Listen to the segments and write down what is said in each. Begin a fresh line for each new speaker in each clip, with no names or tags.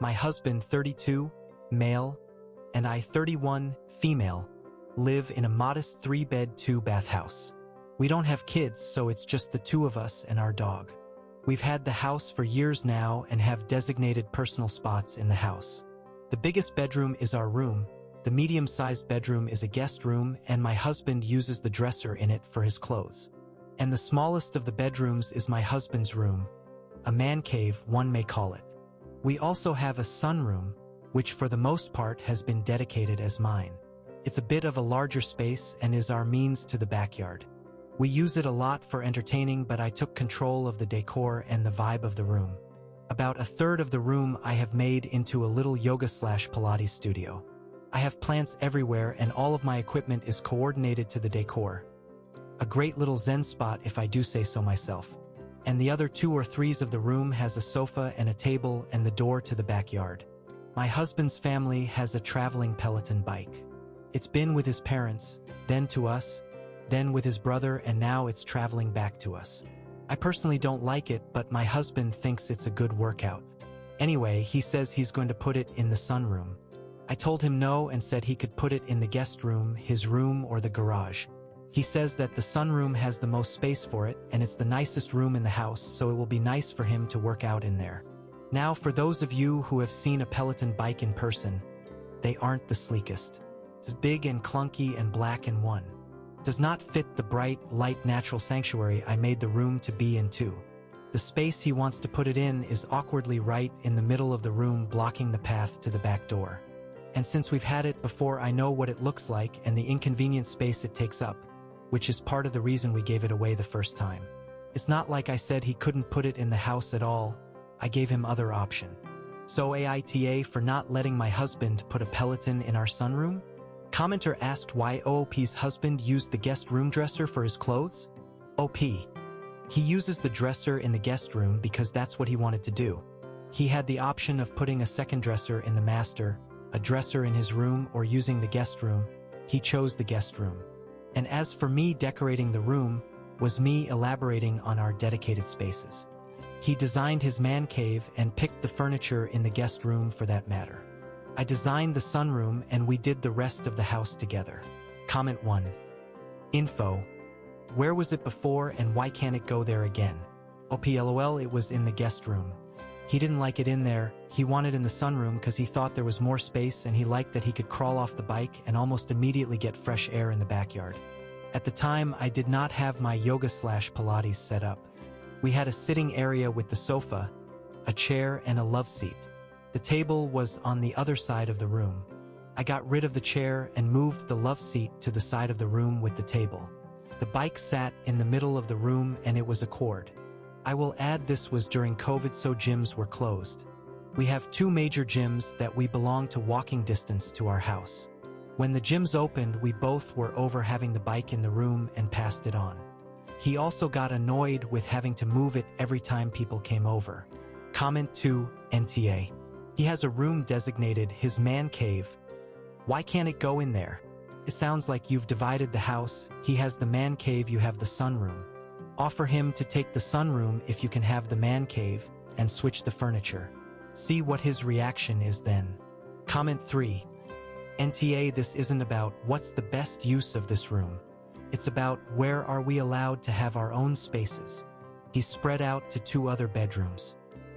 My husband, 32, male, and I, 31, female, live in a modest 3-bed, 2-bath house. We don't have kids, so it's just the two of us and our dog. We've had the house for years now and have designated personal spots in the house. The biggest bedroom is our room, the medium-sized bedroom is a guest room, and my husband uses the dresser in it for his clothes. And the smallest of the bedrooms is my husband's room, a man cave, one may call it. We also have a sunroom, which for the most part has been dedicated as mine. It's a bit of a larger space and is our means to the backyard. We use it a lot for entertaining, but I took control of the decor and the vibe of the room. About a third of the room I have made into a little yoga/Pilates studio. I have plants everywhere and all of my equipment is coordinated to the decor. A great little zen spot if I do say so myself. And the other 2 or 3 of the room has a sofa and a table and the door to the backyard. My husband's family has a traveling Peloton bike. It's been with his parents, then to us, then with his brother, and now it's traveling back to us. I personally don't like it, but my husband thinks it's a good workout. Anyway, he says he's going to put it in the sunroom. I told him no and said he could put it in the guest room, his room, or the garage. He says that the sunroom has the most space for it, and it's the nicest room in the house, so it will be nice for him to work out in there. Now, for those of you who have seen a Peloton bike in person, they aren't the sleekest. It's big and clunky and black and one. Does not fit the bright, light natural sanctuary I made the room to be in too. The space he wants to put it in is awkwardly right in the middle of the room, blocking the path to the back door. And since we've had it before, I know what it looks like and the inconvenient space it takes up, which is part of the reason we gave it away the first time. It's not like I said he couldn't put it in the house at all. I gave him other option. So AITA for not letting my husband put a Peloton in our sunroom? Commenter asked why OOP's husband used the guest room dresser for his clothes? OP. He uses the dresser in the guest room because that's what he wanted to do. He had the option of putting a second dresser in the master, a dresser in his room, or using the guest room. He chose the guest room. And as for me decorating the room, was me elaborating on our dedicated spaces. He designed his man cave and picked the furniture in the guest room for that matter. I designed the sunroom and we did the rest of the house together. Comment 1. Info. Where was it before and why can't it go there again? OPLOL, it was in the guest room. He didn't like it in there, he wanted in the sunroom because he thought there was more space and he liked that he could crawl off the bike and almost immediately get fresh air in the backyard. At the time, I did not have my yoga/Pilates set up. We had a sitting area with the sofa, a chair, and a love seat. The table was on the other side of the room. I got rid of the chair and moved the love seat to the side of the room with the table. The bike sat in the middle of the room and it was a cord. I will add this was during COVID, so gyms were closed. We have 2 major gyms that we belong to walking distance to our house. When the gyms opened, we both were over having the bike in the room and passed it on. He also got annoyed with having to move it every time people came over. Comment 2, NTA. He has a room designated his man cave. Why can't it go in there? It sounds like you've divided the house. He has the man cave, you have the sunroom. Offer him to take the sunroom if you can have the man cave and switch the furniture. See what his reaction is then. Comment 3. NTA, this isn't about what's the best use of this room. It's about where are we allowed to have our own spaces. He's spread out to 2 other bedrooms.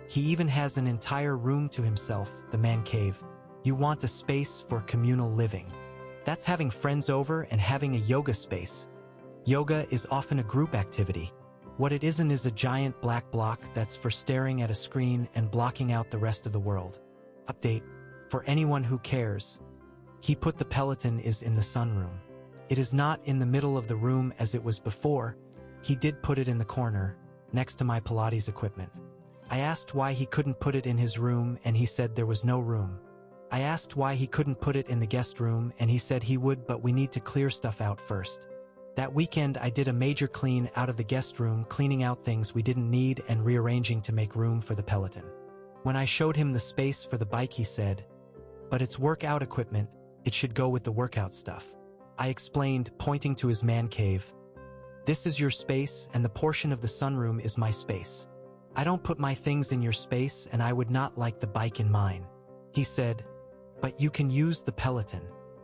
He even has an entire room to himself, the man cave. You want a space for communal living. That's having friends over and having a yoga space. Yoga is often a group activity. What it isn't is a giant black block that's for staring at a screen and blocking out the rest of the world. Update. For anyone who cares, he put the Peloton is in the sunroom. It is not in the middle of the room as it was before. He did put it in the corner, next to my Pilates equipment. I asked why he couldn't put it in his room and he said there was no room. I asked why he couldn't put it in the guest room and he said he would, but we need to clear stuff out first. That weekend I did a major clean out of the guest room, cleaning out things we didn't need and rearranging to make room for the Peloton. When I showed him the space for the bike, he said, "But it's workout equipment, it should go with the workout stuff." I explained, pointing to his man cave, "This is your space and the portion of the sunroom is my space. I don't put my things in your space and I would not like the bike in mine. He said, but you can use the Peloton.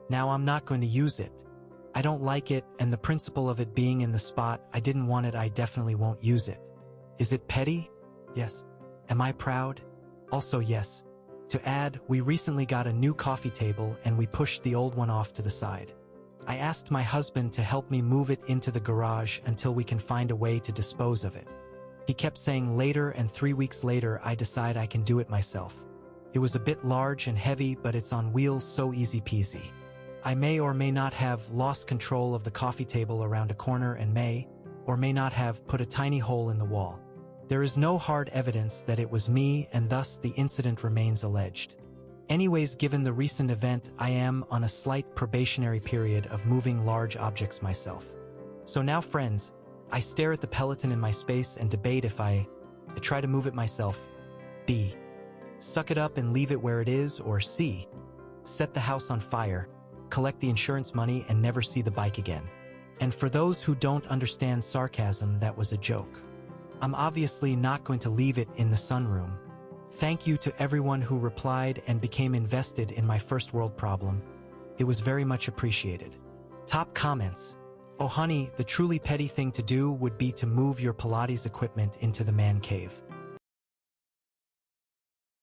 Now I'm not going to use it. I don't like it, and the principle of it being in the spot I didn't want it, I definitely won't use it. Is it petty? Yes. Am I proud? Also yes. To add, we recently got a new coffee table and we pushed the old one off to the side. I asked my husband to help me move it into the garage until we can find a way to dispose of it. He kept saying later, and 3 weeks later I decide I can do it myself. It was a bit large and heavy, but it's on wheels, so easy peasy. I may or may not have lost control of the coffee table around a corner and may or may not have put a tiny hole in the wall. There is no hard evidence that it was me, and thus the incident remains alleged. Anyways, given the recent event, I am on a slight probationary period of moving large objects myself. So now, friends, I stare at the Peloton in my space and debate if I try to move it myself. B. Suck it up and leave it where it is, or C. Set the house on fire, collect the insurance money, and never see the bike again. And for those who don't understand sarcasm, that was a joke. I'm obviously not going to leave it in the sunroom. Thank you to everyone who replied and became invested in my first world problem. It was very much appreciated. Top comments. Oh honey, the truly petty thing to do would be to move your Pilates equipment into the man cave.